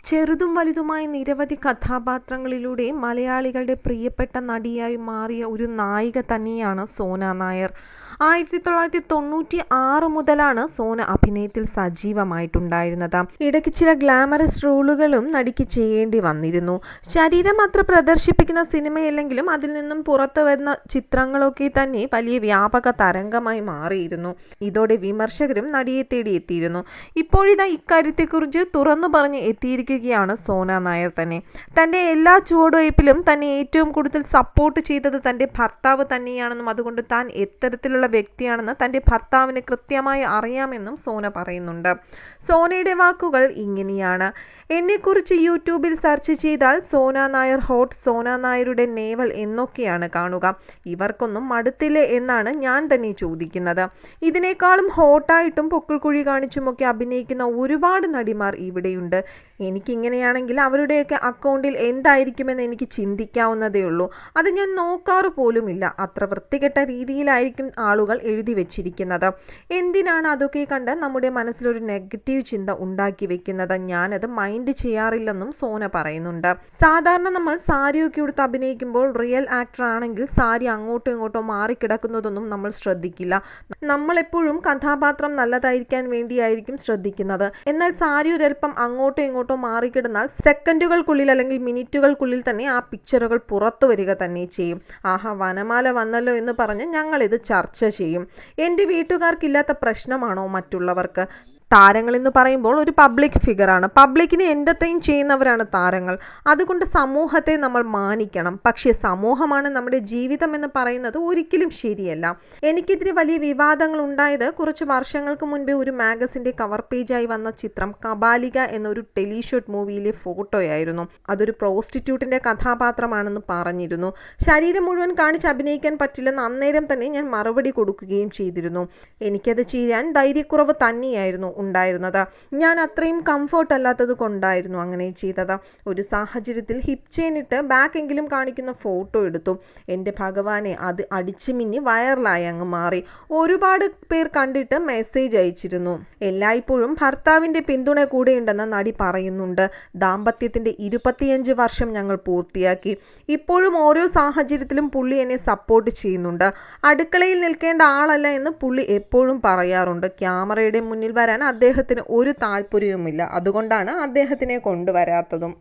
ചെറുതും വലുതുമായ നിരവധി കഥാപാത്രങ്ങളിലൂടെ മലയാളികളുടെ പ്രിയപ്പെട്ട നടിയായി മാറിയ ഒരു നായിക തന്നെയാണ് സോന നായർ. 1996 മുതലാണ് സോന അഭിനയത്തിൽ സജീവമായിട്ടുണ്ടായിരുന്നത്. ഇടയ്ക്ക് ചില ഗ്ലാമറസ് റോളുകളും നടിക്ക് ചെയ്യേണ്ടി വന്നിരുന്നു. ശരീരം അത്ര പ്രദർശിപ്പിക്കുന്ന സിനിമയല്ലെങ്കിലും അതിൽ നിന്നും പുറത്തു വരുന്ന ചിത്രങ്ങളൊക്കെ തന്നെ വലിയ വ്യാപക തരംഗമായി മാറിയിരുന്നു. ഇതോടെ വിമർശകരും നടിയെ തേടി എത്തിയിരുന്നു. ഇപ്പോഴിതാ ഇക്കാര്യത്തെക്കുറിച്ച് തുറന്നു പറഞ്ഞ് എത്തിയിരിക്കുകയാണ് സോന നായർ തന്നെ. തൻ്റെ എല്ലാ ചുവടുവയ്പിലും തന്നെ ഏറ്റവും കൂടുതൽ സപ്പോർട്ട് ചെയ്തത് തൻ്റെ ഭർത്താവ് തന്നെയാണെന്നും അതുകൊണ്ട് താൻ എത്തരത്തിലുള്ള വ്യക്തിയാണെന്ന് തൻ്റെ ഭർത്താവിന് കൃത്യമായി അറിയാമെന്നും സോന പറയുന്നുണ്ട്. സോനയുടെ വാക്കുകൾ ഇങ്ങനെയാണ്: എന്നെക്കുറിച്ച് യൂട്യൂബിൽ സെർച്ച് ചെയ്താൽ സോന നായർ ഹോട്ട്, സോന നായരുടെ നേവൽ എന്നൊക്കെയാണ് കാണുക. ഇവർക്കൊന്നും മടുത്തില്ലേ എന്നാണ് ഞാൻ തന്നെ ചോദിക്കുന്നത്. ഇതിനേക്കാളും ഹോട്ടായിട്ടും പൊക്കിൾക്കുഴി കാണിച്ചുമൊക്കെ അഭിനയിക്കുന്ന ഒരുപാട് നടിമാർ ഇവിടെയുണ്ട്. എനിക്കിങ്ങനെയാണെങ്കിൽ അവരുടെയൊക്കെ അക്കൗണ്ടിൽ എന്തായിരിക്കുമെന്ന് എനിക്ക് ചിന്തിക്കാവുന്നതേ ഉള്ളൂ. അത് ഞാൻ നോക്കാറ് പോലുമില്ല. അത്ര വൃത്തികെട്ട രീതിയിലായിരിക്കും ആളുകൾ എഴുതി വെച്ചിരിക്കുന്നത്. എന്തിനാണ് അതൊക്കെ കണ്ട് നമ്മുടെ മനസ്സിലൊരു നെഗറ്റീവ് ചിന്ത ഉണ്ടാക്കി വെക്കുന്നത്? ഞാനത് മൈൻഡ് ചെയ്യാറില്ലെന്നും സോന പറയുന്നുണ്ട്. സാധാരണ നമ്മൾ സാരിയൊക്കെ ഉടുത്ത് അഭിനയിക്കുമ്പോൾ റിയൽ ആക്ടർ ആണെങ്കിൽ സാരി അങ്ങോട്ടോ ഇങ്ങോട്ടോ മാറിക്കിടക്കുന്നതൊന്നും നമ്മൾ ശ്രദ്ധിക്കില്ല. നമ്മളെപ്പോഴും കഥാപാത്രം നല്ലതായിരിക്കാൻ വേണ്ടിയായിരിക്കും ശ്രദ്ധിക്കുന്നത്. എന്നാൽ സാരി ഒരൽപ്പം അങ്ങോട്ടോ ഇങ്ങോട്ടോ മാറിക്കിടന്നാൽ സെക്കൻഡുകൾക്കുള്ളിൽ അല്ലെങ്കിൽ മിനിറ്റുകൾക്കുള്ളിൽ തന്നെ ആ പിക്ചറുകൾ പുറത്തു വരിക തന്നെ ചെയ്യും. ആഹാ, വനമാല വന്നല്ലോ എന്ന് പറഞ്ഞ് ഞങ്ങളിത് ചർച്ച ചെയ്യും. എൻ്റെ വീട്ടുകാർക്കില്ലാത്ത പ്രശ്നമാണോ മറ്റുള്ളവർക്ക്? താരങ്ങൾ എന്ന് പറയുമ്പോൾ ഒരു പബ്ലിക് ഫിഗറാണ്. പബ്ലിക്കിനെ എൻ്റർടൈൻ ചെയ്യുന്നവരാണ് താരങ്ങൾ. അതുകൊണ്ട് സമൂഹത്തെ നമ്മൾ മാനിക്കണം. പക്ഷേ സമൂഹമാണ് നമ്മുടെ ജീവിതം എന്ന് പറയുന്നത് ഒരിക്കലും ശരിയല്ല. എനിക്കെതിരെ വലിയ വിവാദങ്ങൾ ഉണ്ടായത് കുറച്ച് വർഷങ്ങൾക്ക് മുൻപേ ഒരു മാഗസിൻ്റെ കവർ പേജായി വന്ന ചിത്രം കബാലിക എന്നൊരു ടെലിഷോട്ട് മൂവിയിലെ ഫോട്ടോയായിരുന്നു. അതൊരു പ്രോസ്റ്റിറ്റ്യൂട്ടിൻ്റെ കഥാപാത്രമാണെന്ന് പറഞ്ഞിരുന്നു. ശരീരം മുഴുവൻ കാണിച്ച് അഭിനയിക്കാൻ പറ്റില്ലെന്ന് അന്നേരം തന്നെ ഞാൻ മറുപടി കൊടുക്കുകയും ചെയ്തിരുന്നു. എനിക്കത് ചെയ്യാൻ ധൈര്യക്കുറവ് തന്നെയായിരുന്നു ഉണ്ടായിരുന്നത്. ഞാൻ അത്രയും കംഫർട്ട് അല്ലാത്തത് കൊണ്ടായിരുന്നു അങ്ങനെ ചെയ്തത്. ഒരു സാഹചര്യത്തിൽ ഹിപ്പ് ചെയിൻ ഇട്ട് ബാക്ക് എങ്കിലും കാണിക്കുന്ന ഫോട്ടോ എടുത്തു. എൻ്റെ ഭഗവാനെ, അത് അടിച്ചു മിന്നി വൈറലായി അങ്ങ് മാറി. ഒരുപാട് പേർ കണ്ടിട്ട് മെസ്സേജ് അയച്ചിരുന്നു. എല്ലായ്പ്പോഴും ഭർത്താവിൻ്റെ പിന്തുണ കൂടെയുണ്ടെന്ന് നടി പറയുന്നുണ്ട്. ദാമ്പത്യത്തിൻ്റെ 25 വർഷം ഞങ്ങൾ പൂർത്തിയാക്കി. ഇപ്പോഴും ഓരോ സാഹചര്യത്തിലും പുള്ളി എന്നെ സപ്പോർട്ട് ചെയ്യുന്നുണ്ട്. അടുക്കളയിൽ നിൽക്കേണ്ട ആളല്ല എന്ന് പുള്ളി എപ്പോഴും പറയാറുണ്ട്. ക്യാമറയുടെ മുന്നിൽ വരാൻ അദ്ദേഹത്തിന് ഒരു താല്പര്യവുമില്ല. അതുകൊണ്ടാണ് അദ്ദേഹത്തിനെ കൊണ്ടുവരാത്തതും.